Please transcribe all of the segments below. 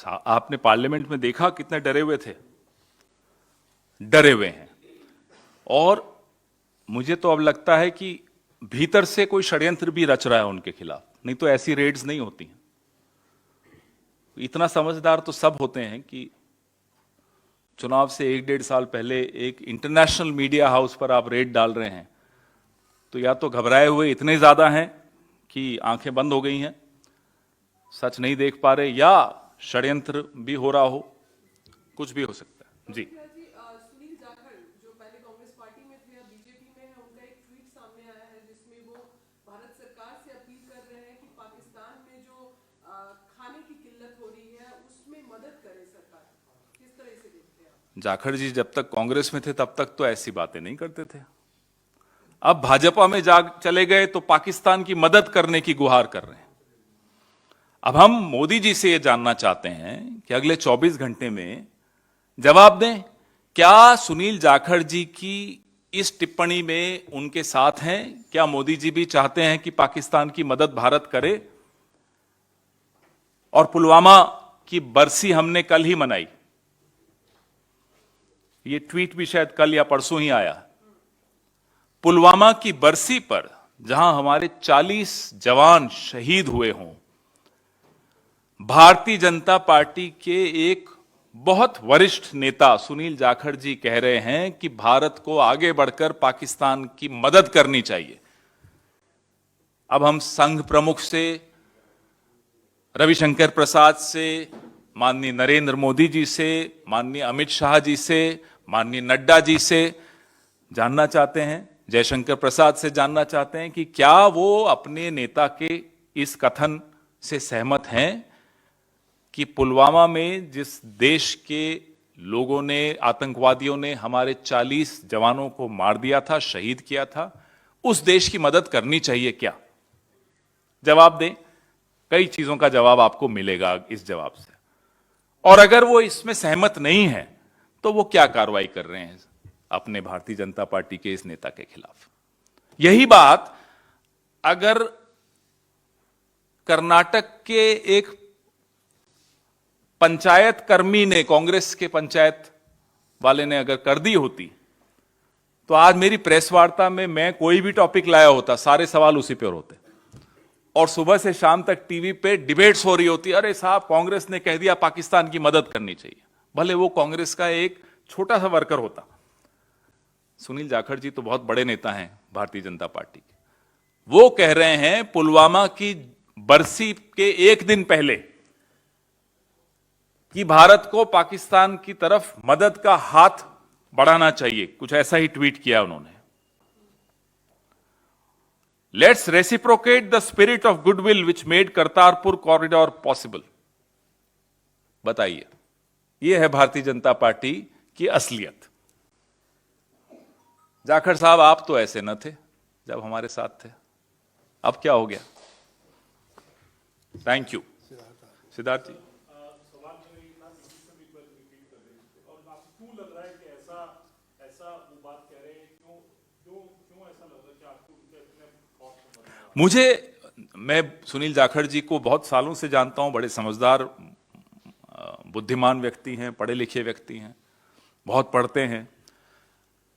आपने पार्लियामेंट में देखा कितने डरे हुए थे, डरे हुए हैं। और मुझे तो अब लगता है कि भीतर से कोई षड्यंत्र भी रच रहा है उनके खिलाफ, नहीं तो ऐसी रेड्स नहीं होती हैं। इतना समझदार तो सब होते हैं कि चुनाव से 1-1.5 साल पहले एक इंटरनेशनल मीडिया हाउस पर आप रेड डाल रहे हैं, तो या तो घबराए हुए इतने ज्यादा हैं कि आंखें बंद हो गई हैं, सच नहीं देख पा रहे, या षड्यंत्र भी हो रहा हो, कुछ भी हो सकता है। जी, सुनील जाखड़ जो पहले कांग्रेस पार्टी में थे, अब बीजेपी में है, उनका एक ट्वीट सामने आया है जिसमें वो भारत सरकार से अपील कर रहे हैं कि पाकिस्तान में जो खाने की किल्लत हो रही है उसमें मदद करे सरकार। किस तरह से देखते हैं आप? जाखड़ जी जब तक कांग्रेस में थे तब तक तो ऐसी बातें नहीं करते थे, अब भाजपा में चले गए तो पाकिस्तान की मदद करने की गुहार कर रहे हैं। अब हम मोदी जी से यह जानना चाहते हैं कि अगले 24 घंटे में जवाब दें, क्या सुनील जाखड़ जी की इस टिप्पणी में उनके साथ हैं? क्या मोदी जी भी चाहते हैं कि पाकिस्तान की मदद भारत करे? और पुलवामा की बरसी हमने कल ही मनाई, ये ट्वीट भी शायद कल या परसों ही आया। पुलवामा की बरसी पर जहां हमारे 40 जवान शहीद हुए हों, भारतीय जनता पार्टी के एक बहुत वरिष्ठ नेता सुनील जाखड़ जी कह रहे हैं कि भारत को आगे बढ़कर पाकिस्तान की मदद करनी चाहिए। अब हम संघ प्रमुख से, रविशंकर प्रसाद से, माननीय नरेंद्र मोदी जी से, माननीय अमित शाह जी से, माननीय नड्डा जी से जानना चाहते हैं, जयशंकर प्रसाद से जानना चाहते हैं कि क्या वो अपने नेता के इस कथन से सहमत हैं कि पुलवामा में जिस देश के लोगों ने, आतंकवादियों ने हमारे 40 जवानों को मार दिया था, शहीद किया था, उस देश की मदद करनी चाहिए क्या? जवाब दें। कई चीजों का जवाब आपको मिलेगा इस जवाब से। और अगर वो इसमें सहमत नहीं है तो वो क्या कार्रवाई कर रहे हैं अपने भारतीय जनता पार्टी के इस नेता के खिलाफ? यही बात अगर कर्नाटक के एक पंचायत कर्मी ने, कांग्रेस के पंचायत वाले ने अगर कर दी होती, तो आज मेरी प्रेस वार्ता में मैं कोई भी टॉपिक लाया होता, सारे सवाल उसी पर होते, और सुबह से शाम तक टीवी पे डिबेट्स हो रही होती, अरे साहब कांग्रेस ने कह दिया पाकिस्तान की मदद करनी चाहिए, भले वो कांग्रेस का एक छोटा सा वर्कर होता। सुनील जाखड़ जी तो बहुत बड़े नेता हैं भारतीय जनता पार्टी के, वो कह रहे हैं पुलवामा की बरसी के एक दिन पहले कि भारत को पाकिस्तान की तरफ मदद का हाथ बढ़ाना चाहिए, कुछ ऐसा ही ट्वीट किया उन्होंने। Let's reciprocate the spirit of goodwill which made Kartarpur corridor possible. बताइए, यह है भारतीय जनता पार्टी की असलियत। जाखड़ साहब, आप तो ऐसे न थे जब हमारे साथ थे, अब क्या हो गया? Thank you. सिद्धार्थ जी, मैं सुनील जाखड़ जी को बहुत सालों से जानता हूं, बड़े समझदार, बुद्धिमान व्यक्ति हैं, पढ़े लिखे व्यक्ति हैं, बहुत पढ़ते हैं।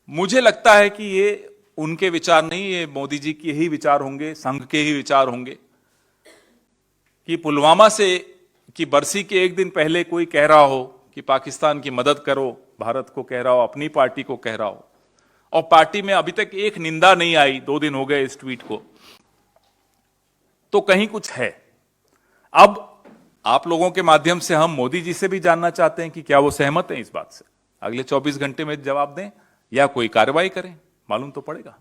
मुझे लगता है कि ये उनके विचार नहीं, ये मोदी जी के ही विचार होंगे, संघ के ही विचार होंगे कि पुलवामा से की बरसी के एक दिन पहले कोई कह रहा हो कि पाकिस्तान की मदद करो, भारत को कह रहा हो, अपनी पार्टी को कह रहा हो, और पार्टी में अभी तक एक निंदा नहीं आई, 2 दिन हो गए इस ट्वीट को, तो कहीं कुछ है। अब आप लोगों के माध्यम से हम मोदी जी से भी जानना चाहते हैं कि क्या वो सहमत हैं इस बात से। अगले 24 घंटे में जवाब दें या कोई कार्रवाई करें, मालूम तो पड़ेगा।